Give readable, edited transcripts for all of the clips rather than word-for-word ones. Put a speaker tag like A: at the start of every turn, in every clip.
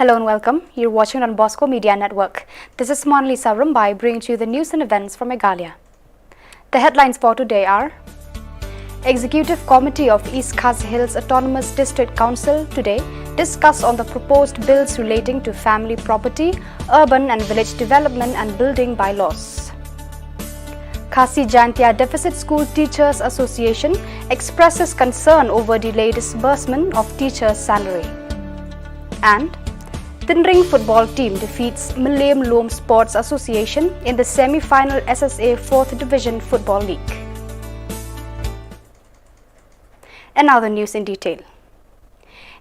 A: Hello and welcome. You're watching on Bosco Media Network. This is Monalisa Rumbai bringing to you the news and events from Meghalaya. The headlines for today are: Executive Committee of East Khasi Hills Autonomous District Council today discussed on the proposed bills relating to family property, urban and village development and building bylaws. Khasi Jaintia Deficit School Teachers Association expresses concern over delayed disbursement of teachers' salary. And Tindring football team defeats Millennium Loam Sports Association in the semi-final SSA 4th Division Football League. And now the news in detail.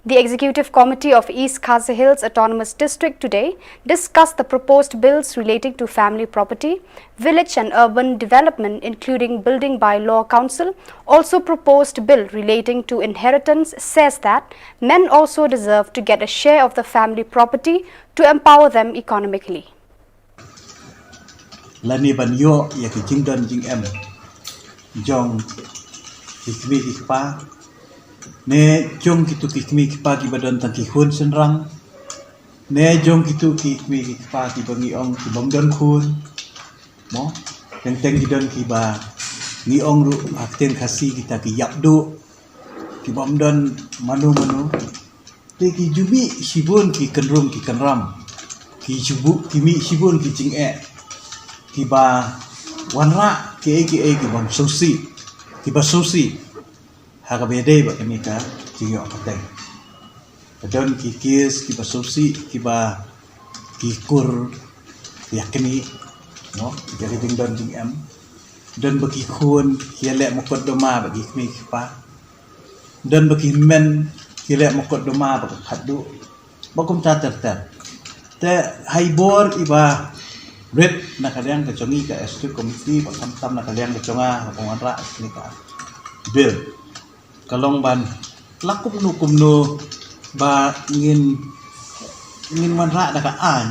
A: The Executive Committee of East Khasi Hills Autonomous District today discussed the proposed bills relating to family property, village and urban development including Building by Law Council. Also proposed bill relating to inheritance says that men also deserve to get a share of the family property to empower them economically.
B: Lani ban yo ya ke jing don jing em jong ikmi ikpa ne jong kitu ikmi ikpa ki badon tang ki hun senrang ne jong kitu ikmi ikpa ki bangi ong ki bom don khun mo teng ki don ki ba ni ong ru akten khasi kita ki yapdu ki bom don manu te ki jubi sibun ki kenrum ki kenram ki jubu ki mi sibun ki jing ki ba wanra ki bom sosi ki ba sosi haga bede ba kami ka jingo patay padon ki kis ki ba sosi ki ba ki kur yakni no jadi ding don jing em don ba ki khun ki le mo kod doma ba ki kmi ki pa don ba ki men ki le mo kod doma ba khadu ba kum ta ter te haibor iba red nakaliang ke chongi ka SQ committee ba tam nakaliang ke chonga ba wanra ni ka bill kalong ban lakup nu kumno ba ngin manra da ka an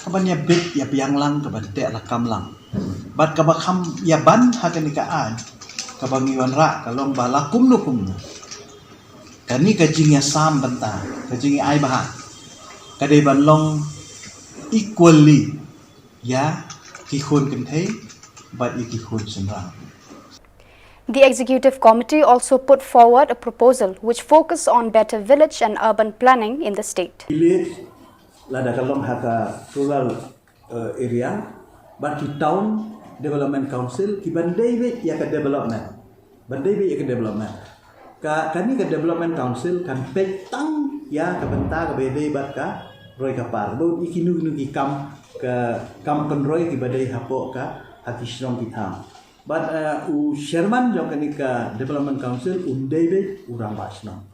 B: kabannya bit ya piang lang kaban te la kam lang bat ka ba kham ya ban ha ka ni ka an kabangi wanra kalong ba lakum nu kumno kani ka jingya sam banta ka jingi ai ba ka dei ban long equally ya ki khun kan thei but ki khun senrang.
A: The Executive Committee also put forward a proposal which focuses on better village and urban planning in the state.
B: Village lada kalong haka rural area, but ki town development council ki bandai be ya ka development. Ka kani ka development council kan petang ya ka benta ka bede bat ka roi ka par. Do ikinu ki kam konroi ki badai hapo ka haki strong ki tham. But Sherman jong kanika Development Council David urang basno.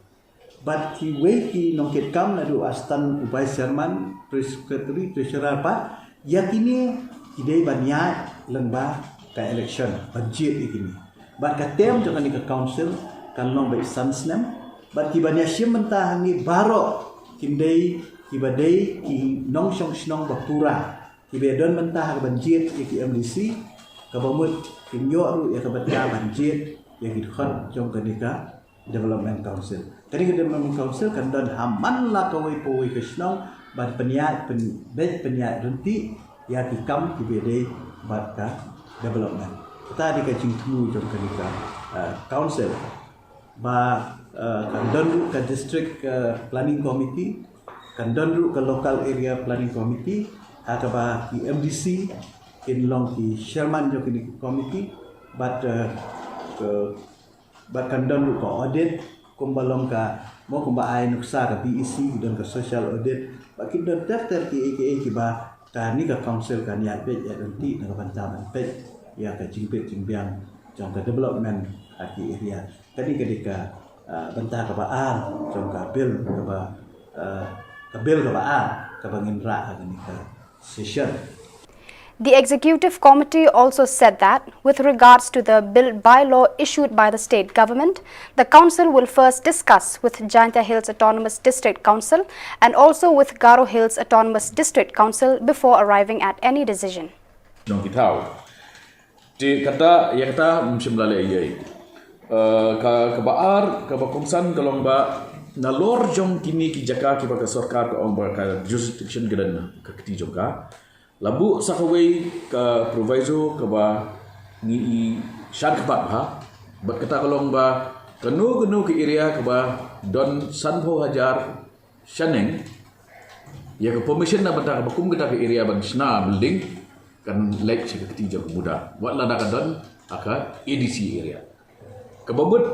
B: But ki way ki nongket kam nadu astan upai Sherman Secretary Treasurer pa yakini idei banya lengba ka election budget ikini. But ka tem jong kanika council kan long by sansnem but ki banya sim mentah ni baro kindei ki badai ki nong song snong bakura ki bedon mentah ka budget ki MDC kabamut kinyo ru ya kabatya banjit ya gidkhon jong kanika development council kanika development council kan don haman la kawai powai krishnong ban penyat runti ya kikam kibede bat ka development kita di kajing tu jong kanika council ba kan don ka district planning committee kan don ru ka local area planning committee akaba ki MDC in long ki Sherman jo kini committee but kan don ko audit kumbalong ka mo kumba ai nuksa ka BEC don ka social audit bakin don daftar ki AKA ki ba ka ni ka council kan ya be ya don ti na bantaman pe ya ka jingbiang jong ka development aki area tadi ketika bantah ka ba jong ka bill ka ba ka bangin ra ka ni ka session.
A: The Executive Committee also said that, with regards to the bill bylaw issued by the state government, the council will first discuss with Jaintia Hills Autonomous District Council and also with Garo Hills Autonomous District Council before arriving at any decision.
C: Nong kitau, di kata mungkin melalui ka baar ka bakungsan kalong ba nalor jong kini ki jaka ki baka sarkar ka ong baka jurisdiction gedan ka kiti jong ka labu sakaway ka proviso ka ba ni syad kapat ha bat kata kolong ba kanu ke area ka ba don sanho hajar shaneng ya ka permission na bata ka bakum kita ke area ban sna building kan lek si kiti jong muda wat la ka don aka ADC area kababut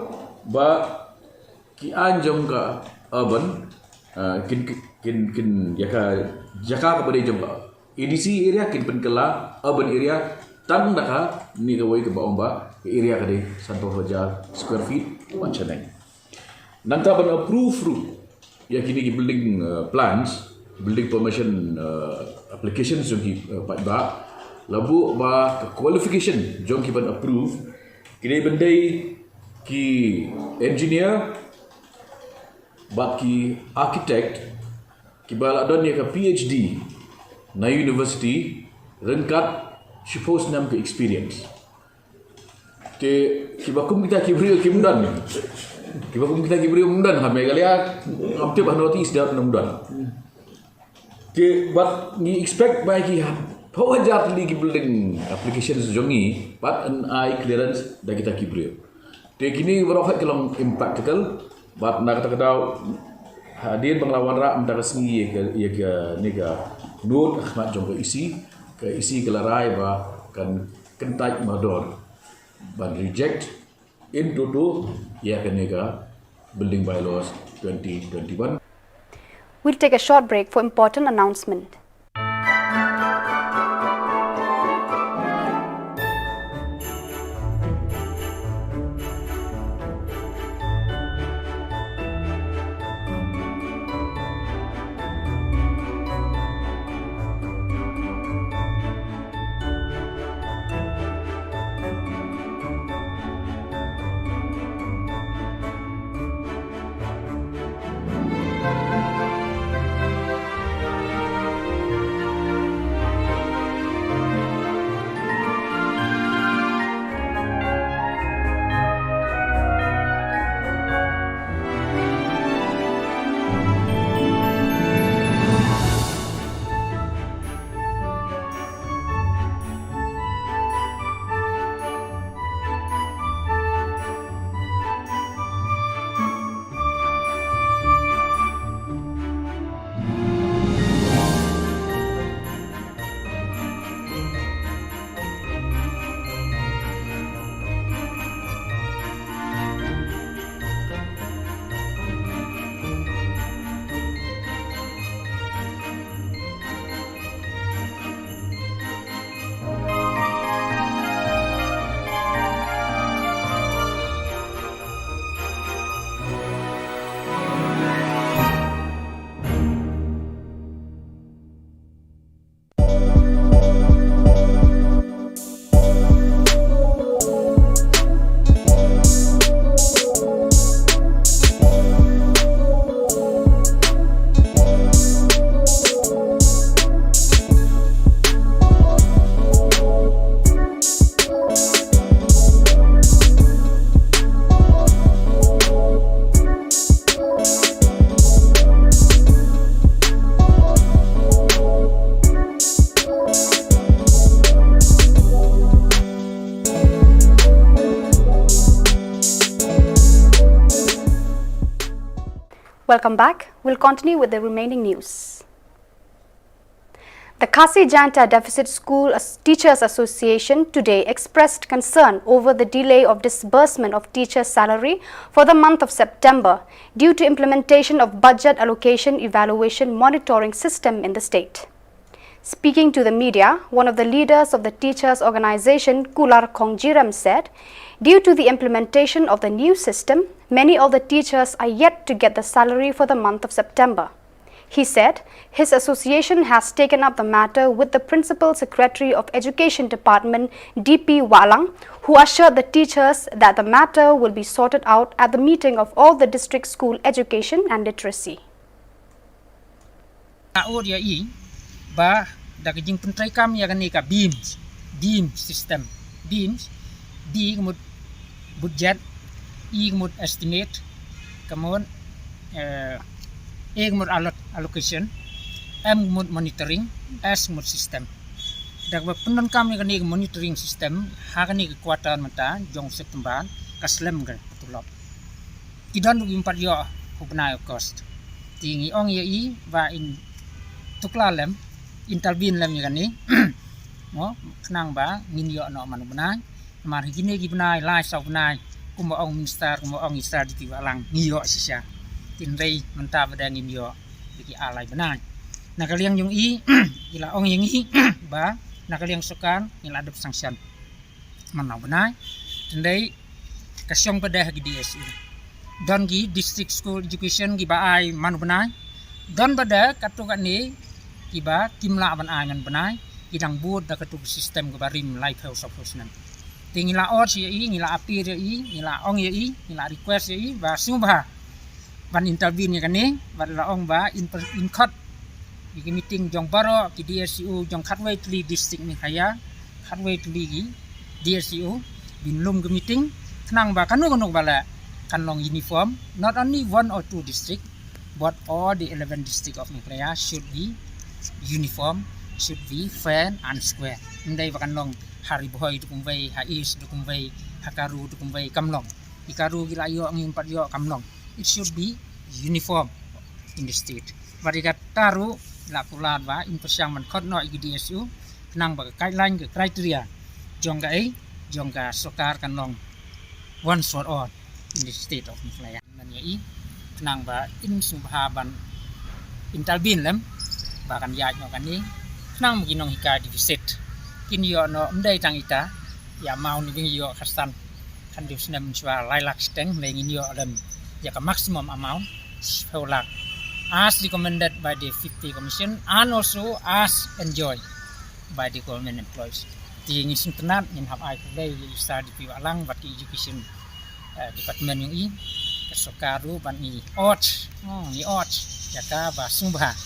C: ba ki anjong ka urban kin jaka ka pada jong ka EDC area kin penkela urban area tang daka ni gawai ke baomba ke area ka de santo hajar square feet macam ni nanta ban approve ru ya kini ki building plans building permission applications jong ki pat ba labu ba qualification jong ki ban approve kini bendai ki engineer baki architect kibala don ya ka PhD na university rengkat suppose nam ke experience ke kibakum kita kibrio kimdan kibakum kita kibrio mundan ha megalia amte bahnoti isdat mundan ke but ni expect by ki pawajar li building applications jongi but an I clearance da kita kibrio te kini berohat kelong impractical bat nak kata kedau hadir penglawan rak mentara sengi ya ke ni ke dut ahmad jong ke isi ke larai ba kan kentai mador ban reject in toto ya ke ni ke building bylaws 2021.
A: We'll take a short break for important announcement. Welcome back. We'll continue with the remaining news. The Khasi Janta Deficit School Teachers Association today expressed concern over the delay of disbursement of teachers' salary for the month of September due to implementation of budget allocation evaluation monitoring system in the state. Speaking to the media, one of the leaders of the teachers' organization, Kular Kongjiram, said, due to the implementation of the new system, many of the teachers are yet to get the salary for the month of September. He said his association has taken up the matter with the Principal Secretary of Education Department, DP Walang, who assured the teachers that the matter will be sorted out at the meeting of all the district school education and literacy.
D: Ba daging pentrai kami akan ni ka beams system beams di kemud budget i kemud estimate kemudian A mut allocation, M mut monitoring, S mut system. Dak ba penon kam ni monitoring system hakani kekuatan mata jong September kaslem gan tulop. Kidan du impat yo hubnai cost. Tingi ong ye I va in tuklalem intervene lem ni kan ni. Mo kenang ba ngin yo no manu benai. Mar gini gi benai lai sau benai. Kumo ong minister kumo ong isar di tiwalang ngiyo sisa. Tin rei menta bada ngin yo bagi alai benai. Nakaliang yung I ila ong yang I ba nakaliang sukan ila adop sanction. Manau benai. Tendai kasyong pada gi DSU. Don gi district school education gi ba ai manu benai. Don pada katukan ni gi ba timla ban ai man benai. Idang bud da katuk sistem ke barim live health support. Tingila or si I ngila api dia I ngila ong ye I ngila request ye I ba sumba ban intervene kan ni ban la ong ba in cut di meeting jong baro ki DSU jong khatway tli district ni kaya khatway tli gi DSU bin lum ke meeting kenang ba kanu bala kanlong uniform not only one or two district but all the 11 district of Nikraya should be uniform, should be fair and square. Ndai ba kanlong hari boy dukung wei hais dukung wei hakaru dukung wei kamlong ikaru gila yo ngin pat yo kamlong. It should be uniform in the state. Barikat taru lakulan ba in persiang man khot no igi DSU nang ba guideline ke criteria jongga jongga sokar kanlong one for all in the state of Nikraya. Nanya nang ba in subhaban intervene lem bahkan ya no kan ni nang beginong hika di visit kin yo no ndai tang ita ya mau ni bing yo khastan kan di snem chwa lailak steng lengin yo lem ya ka maximum amount sekolah as recommended by the 50 commission and also as enjoyed by the government employees. Di ngising tenat in hab ai kulai sta di piwalang bat education department yung I kesokaru ban ni ot ni ot ya ka ba sumba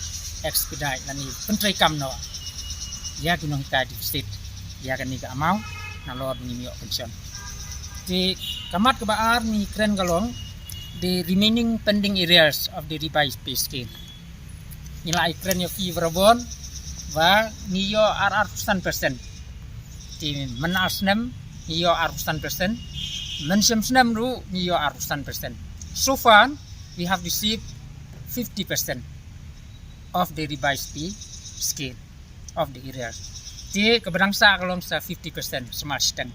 D: expedite nani pentrai kam no ya kinong hika di state ya kan ni ka amau na lord ni yo pension di kamat ke baar ni kren galong the remaining pending areas of the revised pay scale nilai kren yo favorable wa ni yo RR 100% di menasnem ni yo RR 100% mensem ru ni yo RR 100%. So far we have received 50% of the revised pay scale of the areas. Di keberangsa kalong sa 50% semashten.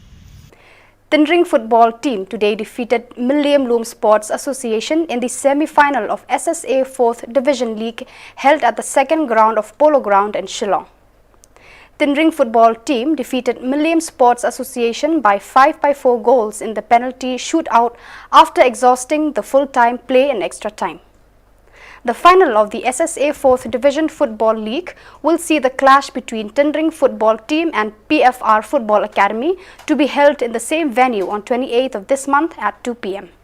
A: Tindring football team today defeated Milliam Loom Sports Association in the semi-final of SSA 4th Division League held at the second ground of Polo Ground in Shillong. Tindring football team defeated Milliam Sports Association by 5-4 goals in the penalty shootout after exhausting the full-time play and extra time. The final of the SSA 4th Division Football League will see the clash between Tindring Football Team and PFR Football Academy to be held in the same venue on 28th of this month at 2 p.m.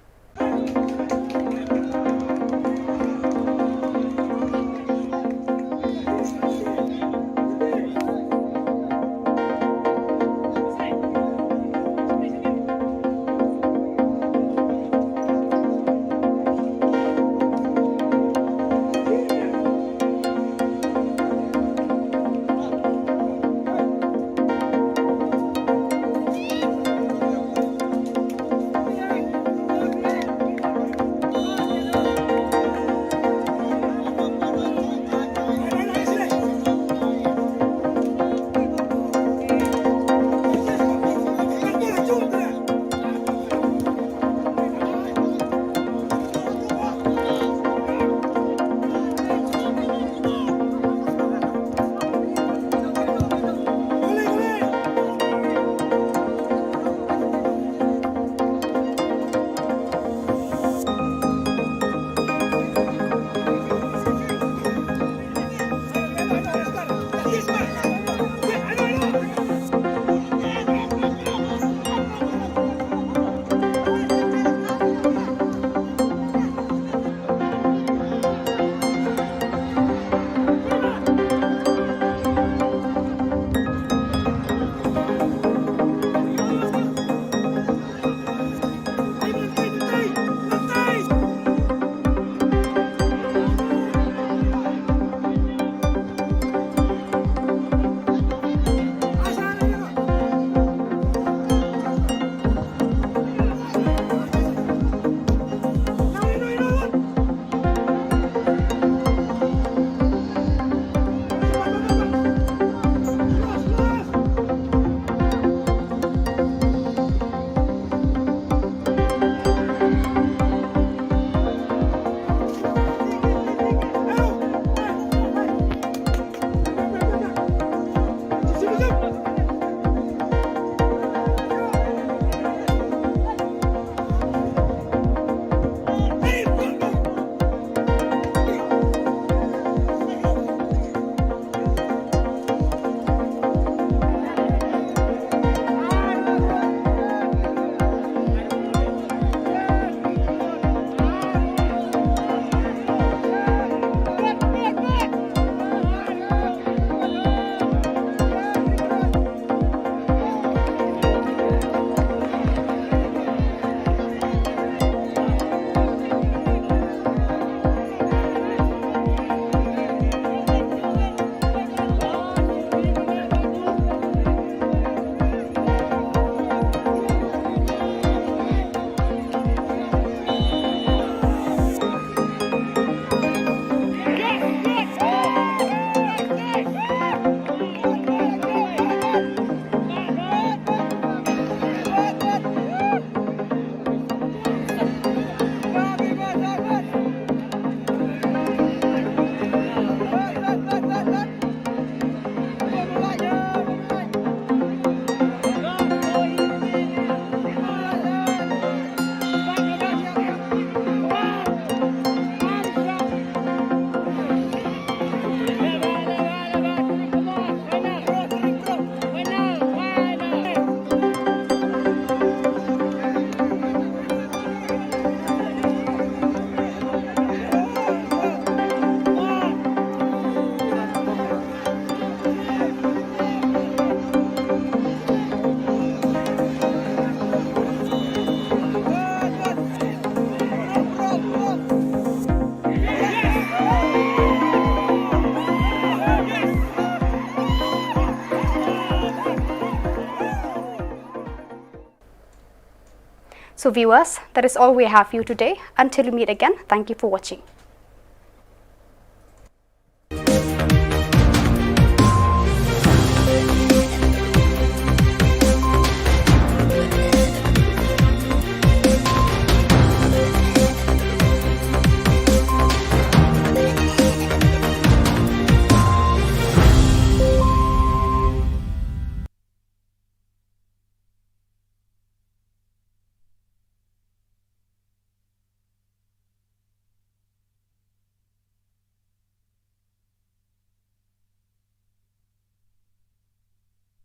A: So viewers, that is all we have for you today. Until we meet again, thank you for watching.